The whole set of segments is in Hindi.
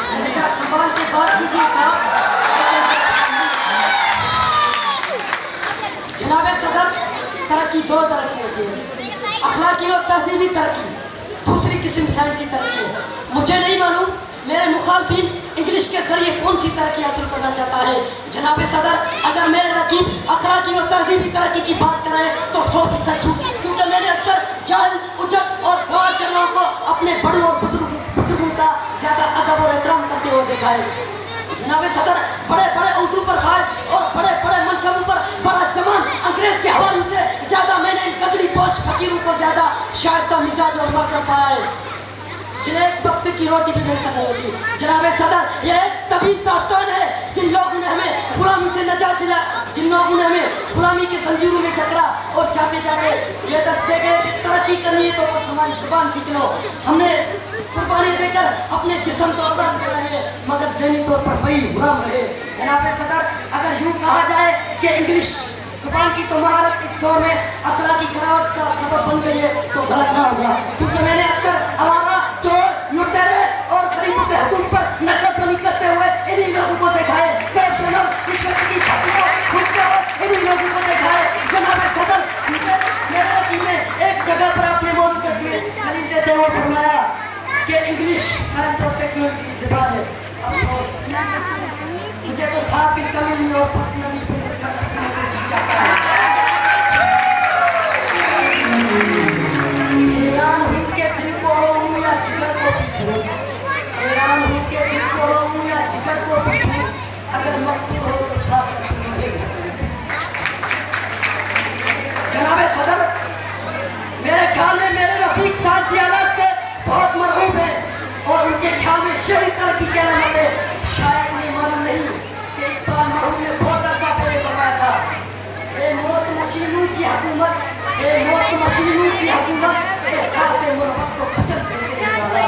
सवाल के बाद कीजिए साहब। जनाब सदर, तरक्की दो तरह की होती है, अखलाकी और तहजीबी तरक्की, दूसरी किस्म साइंसी तरक्की है। मुझे नहीं मालूम मेरे मुखालफिन इंग्लिश के जरिए कौन सी तरक्की हासिल करना चाहता है। जनाब सदर, अगर मेरे रकीब अखलाकी और तहजीबी तरक्की की बात करें तो 100% झूठ, क्योंकि मैंने अक्सर जाहिल, उजट और गवार के लोगों को अपने बड़ों और बुजुर्गों का ज्यादा अदब और एहतराम करते हुए देखा है। जनाब सदर, बड़े बड़े उर्दू पर फायज और बड़े बड़े मनसबों पर बड़ा जमान अंग्रेज के हवालों से ज्यादा मैंने इन कगड़ी पोश फकीरों को ज्यादा शाइस्ता मिजाज और मकसद पाया है, जिन्हें एक वक्त की रोटी भी नहीं सकती होती। जनाब सदर, यह तभी दास्तान है जिन लोगों ने हमें गुलामी से नजात दिला, जिन लोगों ने हमें गुलामी के जंजीरों में जकड़ा और जाते जाते ये दस दे गए कि तरक्की करनी है तो बस हमारी जुबान सीख लो। हमने कुर्बानी देकर अपने जिस्म तो आजाद कर रहे हैं, मगर ज़हनी तौर पर वही गुलाम रहे। जनाब सदर, अगर यूँ कहा जाए कि इंग्लिश जुबान की तो महारत इस दौर में अखलाकी गिरावट का सबब बन गई है तो गलत ना होगा, क्योंकि मैंने अक्सर आवारा, चोर, लुटेरे और गरीबों के हकूक पर नकदजनी करते हुए इन्हीं लोगों को देखा है। करप्शन और रिश्वत की शक्ति को घुटते हुए इन्हीं लोगों को देखा है। जनाब सदर, मेरे वकील ने एक जगह पर अपने मौजूद दलील देते हुए फरमाया कि इंग्लिश साइंस और टेक्नोलॉजी की ज़बान है। अफसोस, मुझे तो साफ की कमी नहीं और पर्सनली चाहता है। हैरान हूँ के दिल को रोऊं या जिगर को पीटूं, हैरान हूँ के दिल को रोऊं या जिगर को पीटूं, अगर मकबूल हो तो साथ जनाब सदर, मेरे ख्याल में मेरे रफीक साहब हालात से बहुत मरहूम है और उनके ख्याल में शहरी तरक्की की अलामत है। शायद उन्हें मालूम नहीं कि इकबाल मरहूम ने बहुत अरसा पहले फरमाया था, ए मौत मशीनों की हुकूमत, ए मौत मशीनों की हुकूमत, ए खासे मुरब्बत को कुचल देने वाला।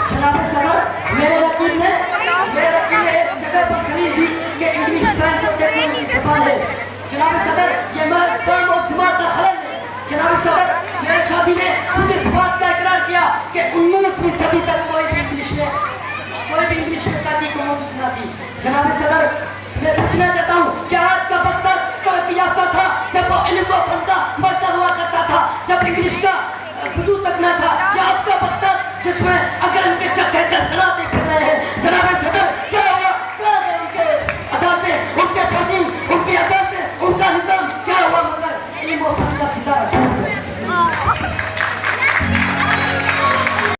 जनाब सदर, मेरे वकील ने एक जगह पर दलील दी कि इंग्लिश साइंस और टेक्नोलॉजी की ज़बान है। जनाब सदर, ये महज़ और दिमाग का खलल है। जनाब सदर, मेरे साथी ने खुद इस बात का इकरार किया कि 19वीं सदी तक कोई भी इंग्लिश में तहकीक मौजूद न थी। जनाब सदर, मैं पूछना चाहता हूँ कि आज का वक्त तरक्की याफ्ता था जब वो इल्म व फन का मर्कज़ हुआ करता था, जब इंग्लिश का वजूद तक न था, या अब का वक्त जिसमें